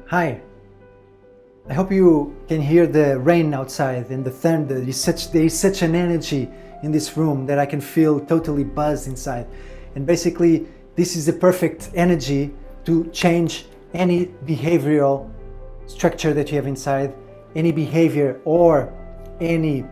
Hi, I hope you can hear the rain outside and the thunder. There is such an energy in this room that I can feel totally buzzed inside. And basically, this is the perfect energy to change any behavioral structure that you have inside, any behavior or any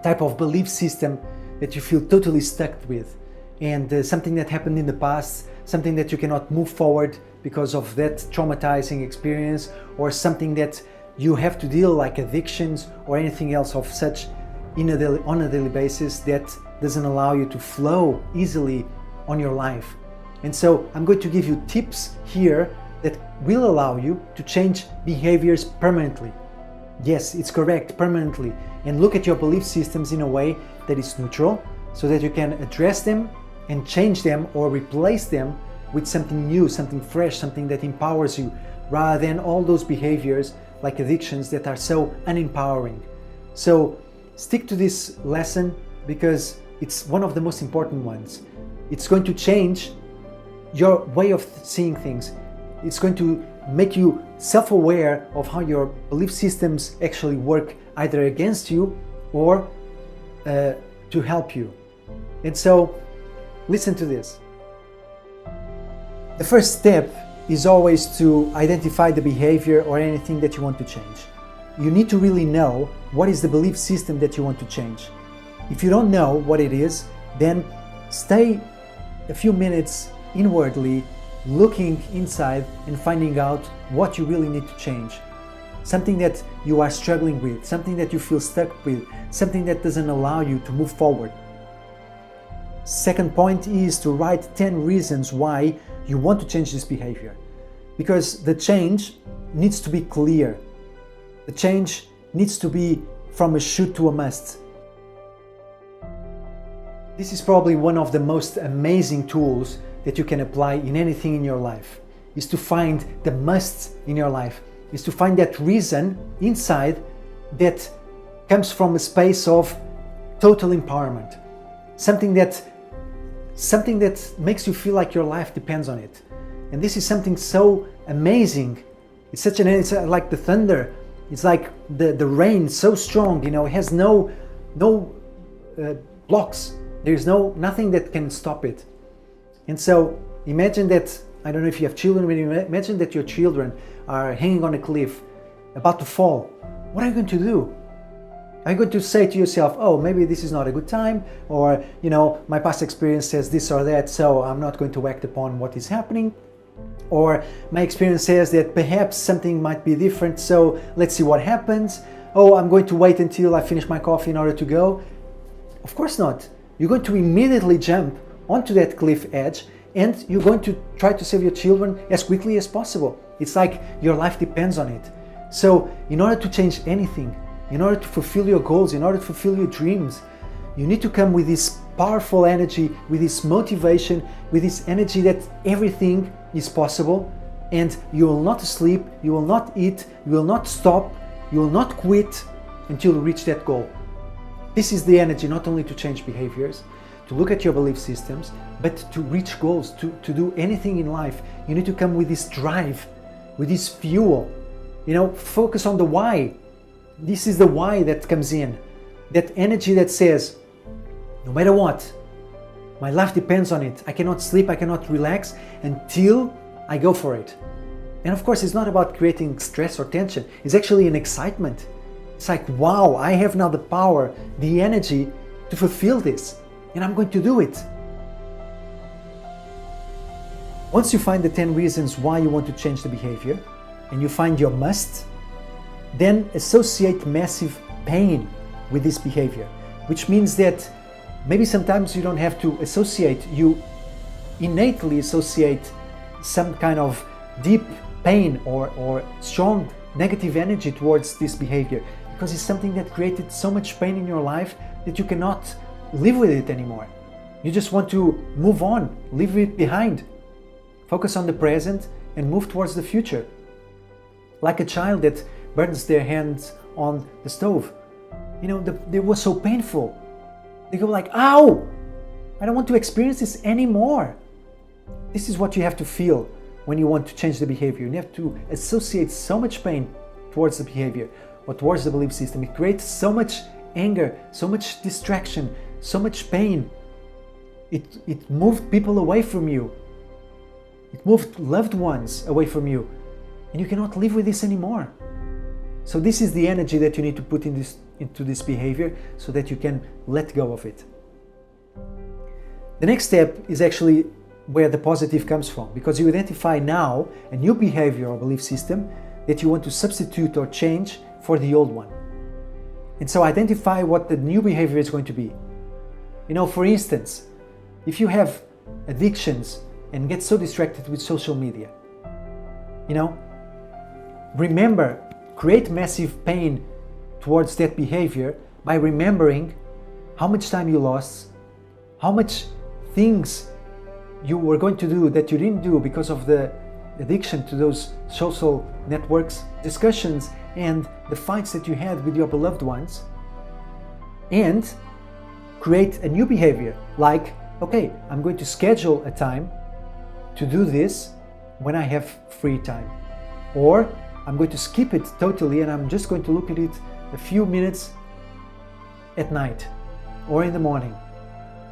type of belief system that you feel totally stuck with. And something that happened in the past, something that you cannot move forward because of that traumatizing experience, or something that you have to deal like addictions or anything else of such on a daily basis that doesn't allow you to flow easily on your life. And so I'm going to give you tips here that will allow you to change behaviors permanently. Yes, it's correct, permanently. And look at your belief systems in a way that is neutral, so that you can address them and change them or replace them with something new, something fresh, something that empowers you, rather than all those behaviors like addictions that are so unempowering. So stick to this lesson because it's one of the most important ones. It's going to change your way of seeing things. It's going to make you self-aware of how your belief systems actually work, either against you or to help you. And so listen to this. The first step is always to identify the behavior or anything that you want to change. You need to really know what is the belief system that you want to change. If you don't know what it is, then stay a few minutes inwardly, looking inside and finding out what you really need to change. Something that you are struggling with, something that you feel stuck with, something that doesn't allow you to move forward. Second point is to write 10 reasons why you want to change this behavior. Because the change needs to be clear. The change needs to be from a should to a must. This is probably one of the most amazing tools that you can apply in anything in your life, is to find the must in your life, is to find that reason inside that comes from a space of total empowerment. Something that makes you feel like your life depends on it. And this is something so amazing. It's like the thunder. It's like the rain, so strong, it has no blocks. There's nothing that can stop it. And so imagine that, I don't know if you have children, but imagine that your children are hanging on a cliff, about to fall. What are you going to do? Are you going to say to yourself, oh, maybe this is not a good time, or, my past experience says this or that, so I'm not going to act upon what is happening, or my experience says that perhaps something might be different, so let's see what happens. Oh, I'm going to wait until I finish my coffee in order to go. Of course not. You're going to immediately jump onto that cliff edge, and you're going to try to save your children as quickly as possible. It's like your life depends on it. So in order to change anything, in order to fulfill your goals, in order to fulfill your dreams, you need to come with this powerful energy, with this motivation, with this energy that everything is possible, and you will not sleep, you will not eat, you will not stop, you will not quit until you reach that goal. This is the energy not only to change behaviors, to look at your belief systems, but to reach goals, to do anything in life. You need to come with this drive, with this fuel. Focus on the why. This is the why that comes in. That energy that says, no matter what, my life depends on it. I cannot sleep, I cannot relax until I go for it. And of course, it's not about creating stress or tension. It's actually an excitement. It's like, wow, I have now the power, the energy to fulfill this, and I'm going to do it. Once you find the 10 reasons why you want to change the behavior, and you find your must, then associate massive pain with this behavior, which means that maybe sometimes you don't have to associate, you innately associate some kind of deep pain or strong negative energy towards this behavior, because it's something that created so much pain in your life that you cannot live with it anymore. You just want to move on, leave it behind, focus on the present and move towards the future. Like a child that burns their hands on the stove. They were so painful. They go like, ow! I don't want to experience this anymore. This is what you have to feel. when you want to change the behavior. You have to associate so much pain towards the behavior or towards the belief system. It creates so much anger, so much distraction, so much pain. It moved people away from you. It moved loved ones away from you. And you cannot live with this anymore. So this is the energy that you need to put into this behavior so that you can let go of it. The next step is actually where the positive comes from, because you identify now a new behavior or belief system that you want to substitute or change for the old one. And so identify what the new behavior is going to be. For instance, if you have addictions and get so distracted with social media, remember, create massive pain towards that behavior by remembering how much time you lost, how much things you were going to do that you didn't do because of the addiction to those social networks, discussions, and the fights that you had with your beloved ones, and create a new behavior like, okay, I'm going to schedule a time to do this when I have free time, or I'm going to skip it totally and I'm just going to look at it a few minutes at night or in the morning,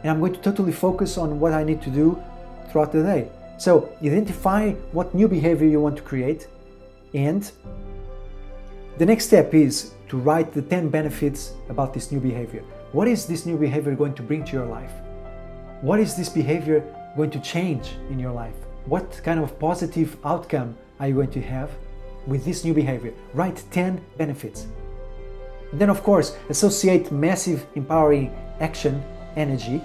and I'm going to totally focus on what I need to do throughout the day. So identify what new behavior you want to create, and the next step is to write the 10 benefits about this new behavior. What is this new behavior going to bring to your life? What is this behavior going to change in your life? What kind of positive outcome are you going to have with this new behavior? Write 10 benefits. And then, of course, associate massive empowering action energy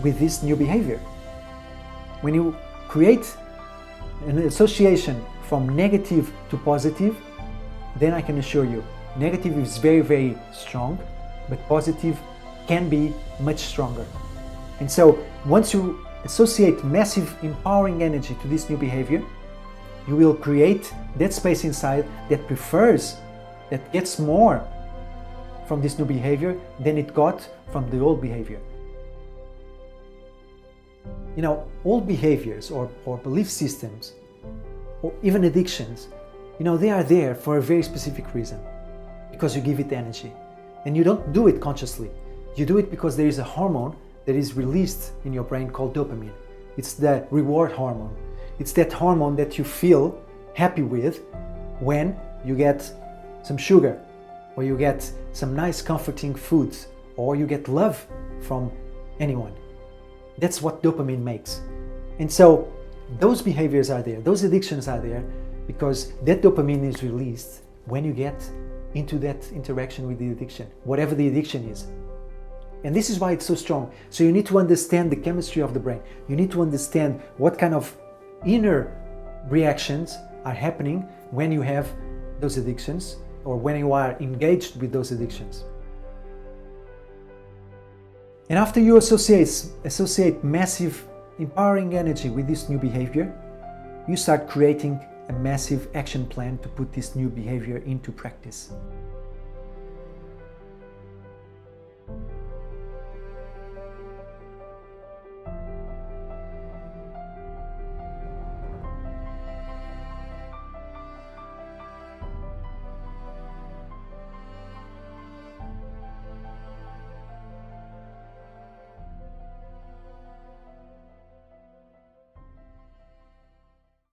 with this new behavior. When you create an association from negative to positive, then I can assure you, negative is very, very strong, but positive can be much stronger. And so once you associate massive empowering energy to this new behavior, you will create that space inside that prefers, that gets more from this new behavior than it got from the old behavior. Old behaviors or belief systems, or even addictions, they are there for a very specific reason, because you give it energy. And you don't do it consciously. You do it because there is a hormone that is released in your brain called dopamine. It's the reward hormone. It's that hormone that you feel happy with when you get some sugar, or you get some nice comforting foods, or you get love from anyone. That's what dopamine makes. And so those behaviors are there, those addictions are there, because that dopamine is released when you get into that interaction with the addiction, whatever the addiction is. And this is why it's so strong. So you need to understand the chemistry of the brain. You need to understand what kind of inner reactions are happening when you have those addictions, or when you are engaged with those addictions. And after you associate massive empowering energy with this new behavior, you start creating a massive action plan to put this new behavior into practice.